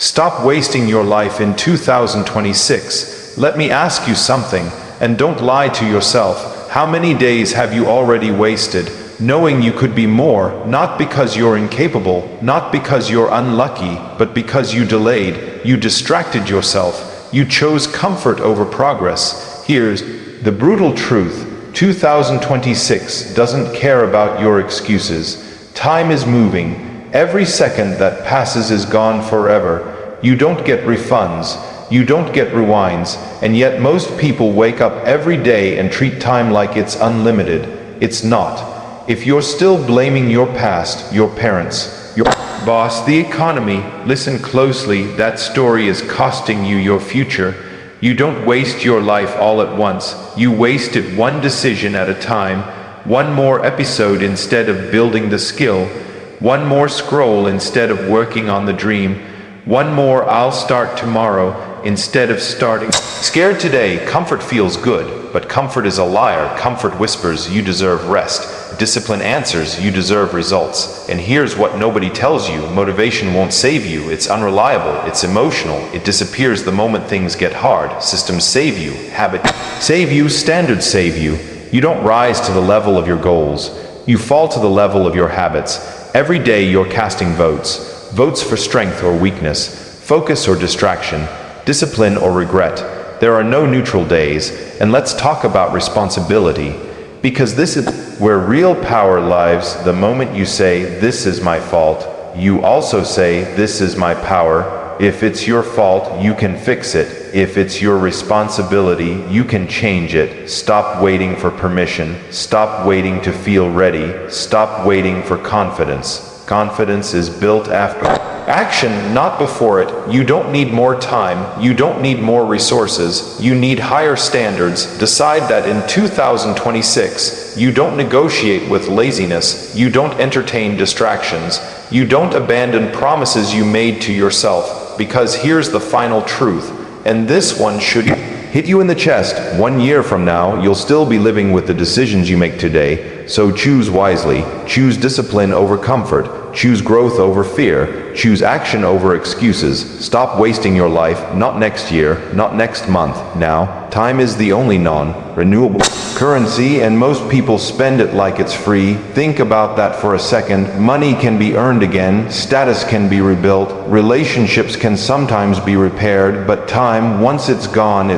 Stop wasting your life in 2026. Let me ask you something, and don't lie to yourself. How many days have you already wasted, knowing you could be more, not because you're incapable, not because you're unlucky, but because you delayed, you distracted yourself, you chose comfort over progress? Here's the brutal truth. 2026 doesn't care about your excuses. Time is moving. Every second that passes is gone forever. You don't get refunds. You don't get rewinds. And yet most people wake up every day and treat time like it's unlimited. It's not. If you're still blaming your past, your parents, your boss, the economy, listen closely, that story is costing you your future. You don't waste your life all at once. You waste it one decision at a time, one more episode instead of building the skill, one more scroll instead of working on the dream, one more I'll start tomorrow instead of starting. Scared today, comfort feels good, but comfort is a liar. Comfort whispers, you deserve rest. Discipline answers, you deserve results. And here's what nobody tells you: motivation won't save you. It's unreliable, it's emotional, it disappears the moment things get hard. Systems save you, habit save you, standards save you. You don't rise to the level of your goals. You fall to the level of your habits. Every day you're casting votes. Votes for strength or weakness, focus or distraction, discipline or regret. There are no neutral days. And let's talk about responsibility, because this is where real power lies. The moment you say, "This is my fault," you also say, "This is my power." If it's your fault, you can fix it. If it's your responsibility, you can change it. Stop waiting for permission. Stop waiting to feel ready. Stop waiting for confidence. Confidence is built after action, not before it. You don't need more time. You don't need more resources. You need higher standards. Decide that in 2026, you don't negotiate with laziness. You don't entertain distractions. You don't abandon promises you made to yourself. Because here's the final truth, and this one should hit you in the chest. 1 year from now, you'll still be living with the decisions you make today. So choose wisely. Choose discipline over comfort. Choose growth over fear. Choose action over excuses. Stop wasting your life, not next year, not next month, now. Time is the only non-renewable currency, and most people spend it like it's free. Think about that for a second. Money can be earned again, status can be rebuilt, relationships can sometimes be repaired, but time, once it's gone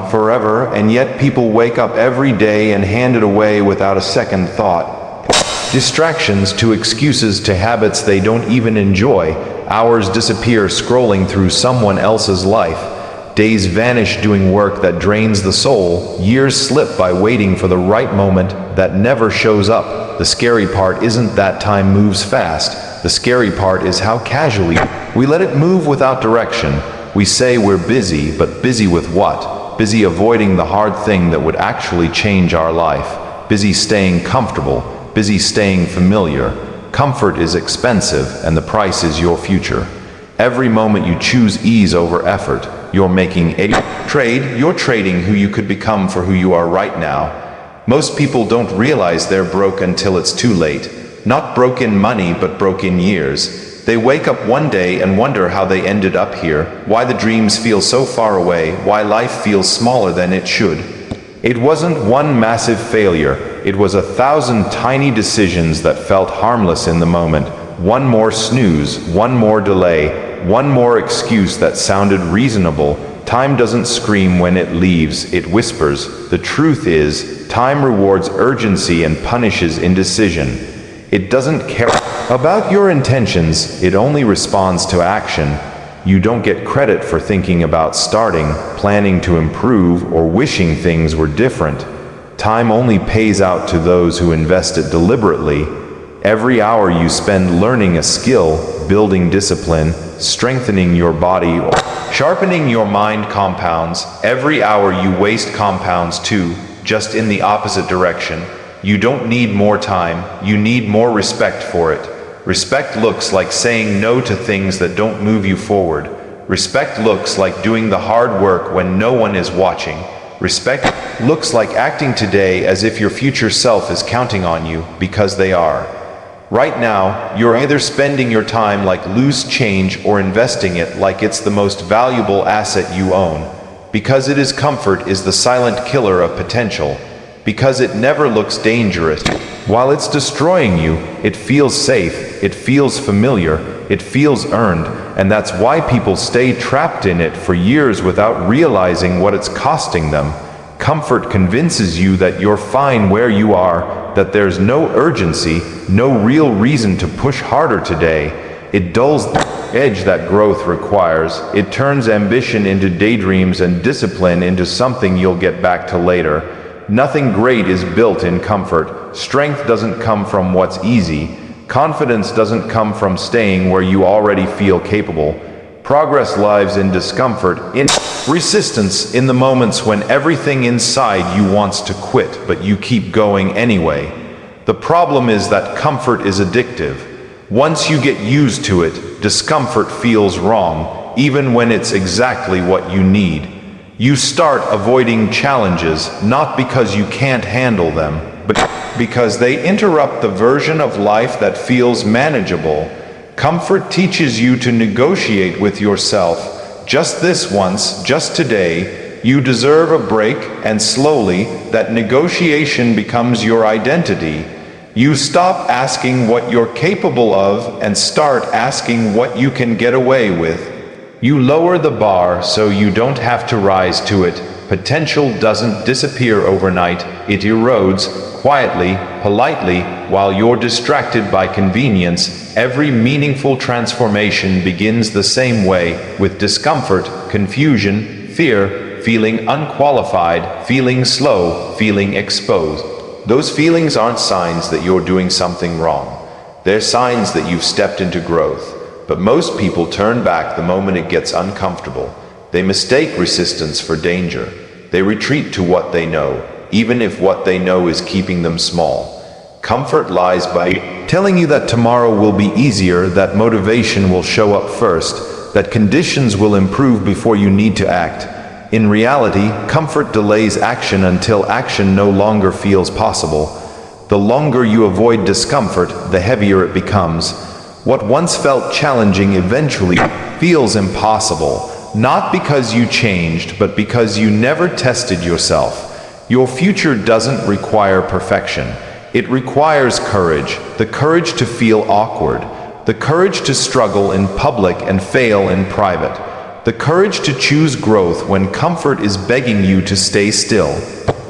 forever, and yet people wake up every day and hand it away without a second thought. Distractions to excuses to habits they don't even enjoy. Hours disappear scrolling through someone else's life. Days vanish doing work that drains the soul. Years slip by waiting for the right moment that never shows up. The scary part isn't that time moves fast. The scary part is how casually we let it move without direction. We say we're busy, but busy with what? Busy avoiding the hard thing that would actually change our life. Busy staying comfortable. Busy staying familiar. Comfort is expensive, and the price is your future. Every moment you choose ease over effort, you're making a trade. You're trading who you could become for who you are right now. Most people don't realize they're broke until it's too late. Not broke in money, but broke in years. They wake up one day and wonder how they ended up here, why the dreams feel so far away, why life feels smaller than it should. It wasn't one massive failure. It was 1,000 tiny decisions that felt harmless in the moment. One more snooze, one more delay, one more excuse that sounded reasonable. Time doesn't scream when it leaves, it whispers. The truth is, time rewards urgency and punishes indecision. It doesn't care about your intentions, it only responds to action. You don't get credit for thinking about starting, planning to improve, or wishing things were different. Time only pays out to those who invest it deliberately. Every hour you spend learning a skill, building discipline, strengthening your body, or sharpening your mind compounds. Every hour you waste compounds too, just in the opposite direction. You don't need more time, you need more respect for it. Respect looks like saying no to things that don't move you forward. Respect looks like doing the hard work when no one is watching. Respect looks like acting today as if your future self is counting on you, because they are. Right now, you're either spending your time like loose change or investing it like it's the most valuable asset you own. Because it is comfort is the silent killer of potential. Because it never looks dangerous. While it's destroying you, it feels safe, it feels familiar, it feels earned, and that's why people stay trapped in it for years without realizing what it's costing them. Comfort convinces you that you're fine where you are, that there's no urgency, no real reason to push harder today. It dulls the edge that growth requires. It turns ambition into daydreams and discipline into something you'll get back to later. Nothing great is built in comfort. Strength doesn't come from what's easy. Confidence doesn't come from staying where you already feel capable. Progress lives in discomfort, in resistance, in the moments when everything inside you wants to quit, but you keep going anyway. The problem is that comfort is addictive. Once you get used to it, discomfort feels wrong, even when it's exactly what you need. You start avoiding challenges, not because you can't handle them, but because they interrupt the version of life that feels manageable. Comfort teaches you to negotiate with yourself. Just this once, just today, you deserve a break, and slowly, that negotiation becomes your identity. You stop asking what you're capable of and start asking what you can get away with. You lower the bar so you don't have to rise to it. Potential doesn't disappear overnight, it erodes, quietly, politely, while you're distracted by convenience. Every meaningful transformation begins the same way, with discomfort, confusion, fear, feeling unqualified, feeling slow, feeling exposed. Those feelings aren't signs that you're doing something wrong. They're signs that you've stepped into growth. But most people turn back the moment it gets uncomfortable. They mistake resistance for danger. They retreat to what they know, even if what they know is keeping them small. Comfort lies by telling you that tomorrow will be easier, that motivation will show up first, that conditions will improve before you need to act. In reality, comfort delays action until action no longer feels possible. The longer you avoid discomfort, the heavier it becomes. What once felt challenging eventually feels impossible, not because you changed, but because you never tested yourself. Your future doesn't require perfection. It requires courage, the courage to feel awkward, the courage to struggle in public and fail in private, the courage to choose growth when comfort is begging you to stay still.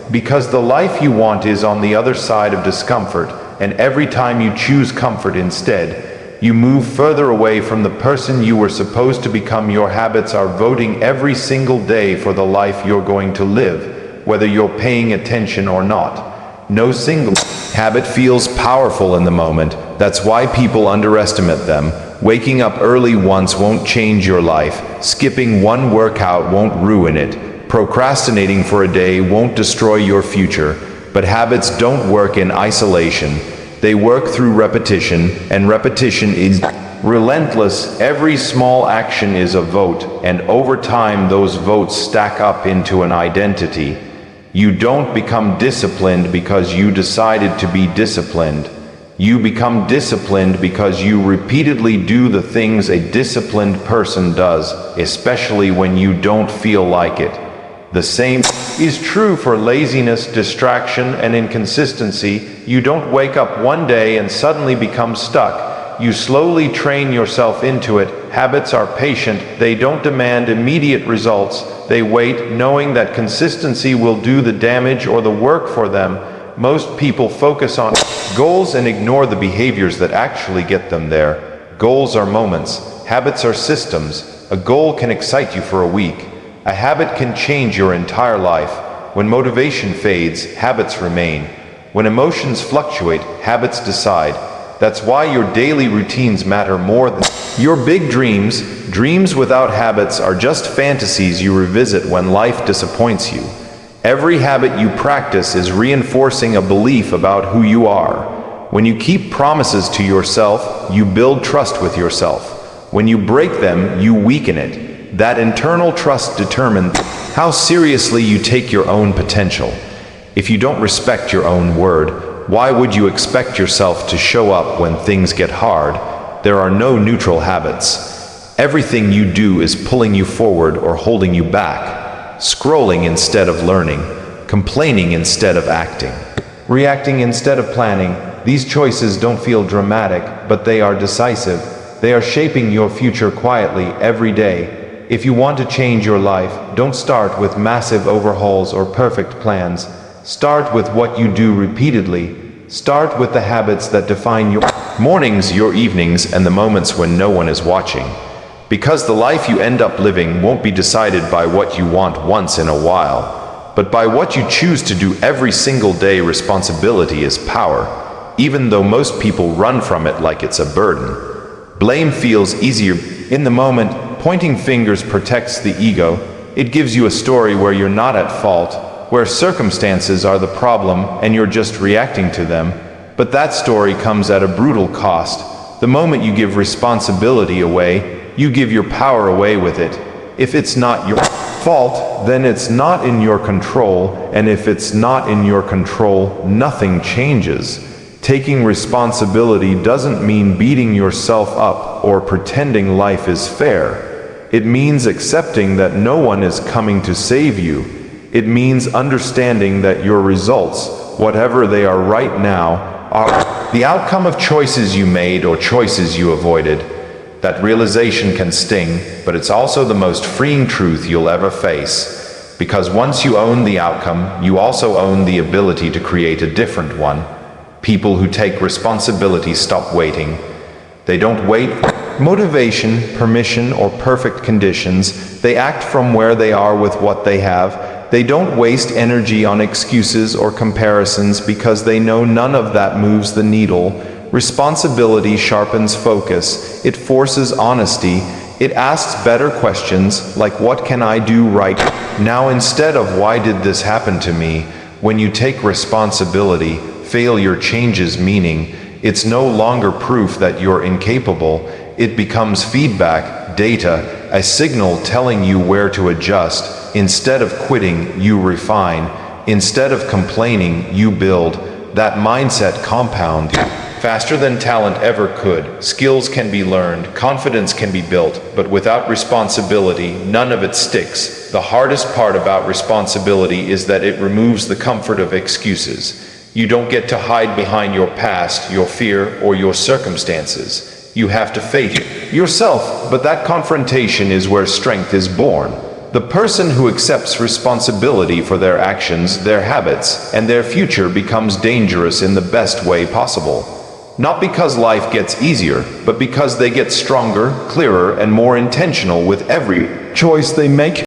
Because the life you want is on the other side of discomfort, and every time you choose comfort instead, you move further away from the person you were supposed to become. Your habits are voting every single day for the life you're going to live, whether you're paying attention or not. No single habit feels powerful in the moment. That's why people underestimate them. Waking up early once won't change your life. Skipping one workout won't ruin it. Procrastinating for a day won't destroy your future. But habits don't work in isolation. They work through repetition, and repetition is relentless. Every small action is a vote, and over time those votes stack up into an identity. You don't become disciplined because you decided to be disciplined. You become disciplined because you repeatedly do the things a disciplined person does, especially when you don't feel like it. The same is true for laziness, distraction, and inconsistency. You don't wake up one day and suddenly become stuck. You slowly train yourself into it. Habits are patient. They don't demand immediate results. They wait, knowing that consistency will do the damage or the work for them. Most people focus on goals and ignore the behaviors that actually get them there. Goals are moments. Habits are systems. A goal can excite you for a week. A habit can change your entire life. When motivation fades, habits remain. When emotions fluctuate, habits decide. That's why your daily routines matter more than your big dreams. Dreams without habits are just fantasies you revisit when life disappoints you. Every habit you practice is reinforcing a belief about who you are. When you keep promises to yourself, you build trust with yourself. When you break them, you weaken it. That internal trust determines how seriously you take your own potential. If you don't respect your own word, Why would you expect yourself to show up when things get hard? There are no neutral habits. Everything you do is pulling you forward or holding you back. Scrolling instead of learning, complaining instead of acting, reacting instead of planning. These choices don't feel dramatic, but they are decisive. They are shaping your future quietly every day. If you want to change your life, don't start with massive overhauls or perfect plans. Start with what you do repeatedly. Start with the habits that define your mornings, your evenings, and the moments when no one is watching. Because the life you end up living won't be decided by what you want once in a while, but by what you choose to do every single day. Responsibility is power, even though most people run from it like it's a burden. Blame feels easier in the moment. Pointing fingers protects the ego. It gives you a story where you're not at fault, where circumstances are the problem and you're just reacting to them. But that story comes at a brutal cost. The moment you give responsibility away, you give your power away with it. If it's not your fault, then it's not in your control, and if it's not in your control, nothing changes. Taking responsibility doesn't mean beating yourself up or pretending life is fair. It means accepting that no one is coming to save you. It means understanding that your results, whatever they are right now, are the outcome of choices you made or choices you avoided. That realization can sting, but it's also the most freeing truth you'll ever face. Because once you own the outcome, you also own the ability to create a different one. People who take responsibility stop waiting. They don't wait for motivation, permission, or perfect conditions. They act from where they are with what they have. They don't waste energy on excuses or comparisons because they know none of that moves the needle. Responsibility sharpens focus. It forces honesty. It asks better questions like, what can I do right now, instead of why did this happen to me? When you take responsibility, failure changes meaning. It's no longer proof that you're incapable. It becomes feedback, data, a signal telling you where to adjust. Instead of quitting, you refine. Instead of complaining, you build. That mindset compounds faster than talent ever could. Skills can be learned, confidence can be built, but without responsibility, none of it sticks. The hardest part about responsibility is that it removes the comfort of excuses. You don't get to hide behind your past, your fear, or your circumstances. You have to face yourself, but that confrontation is where strength is born. The person who accepts responsibility for their actions, their habits, and their future becomes dangerous in the best way possible. Not because life gets easier, but because they get stronger, clearer, and more intentional with every choice they make.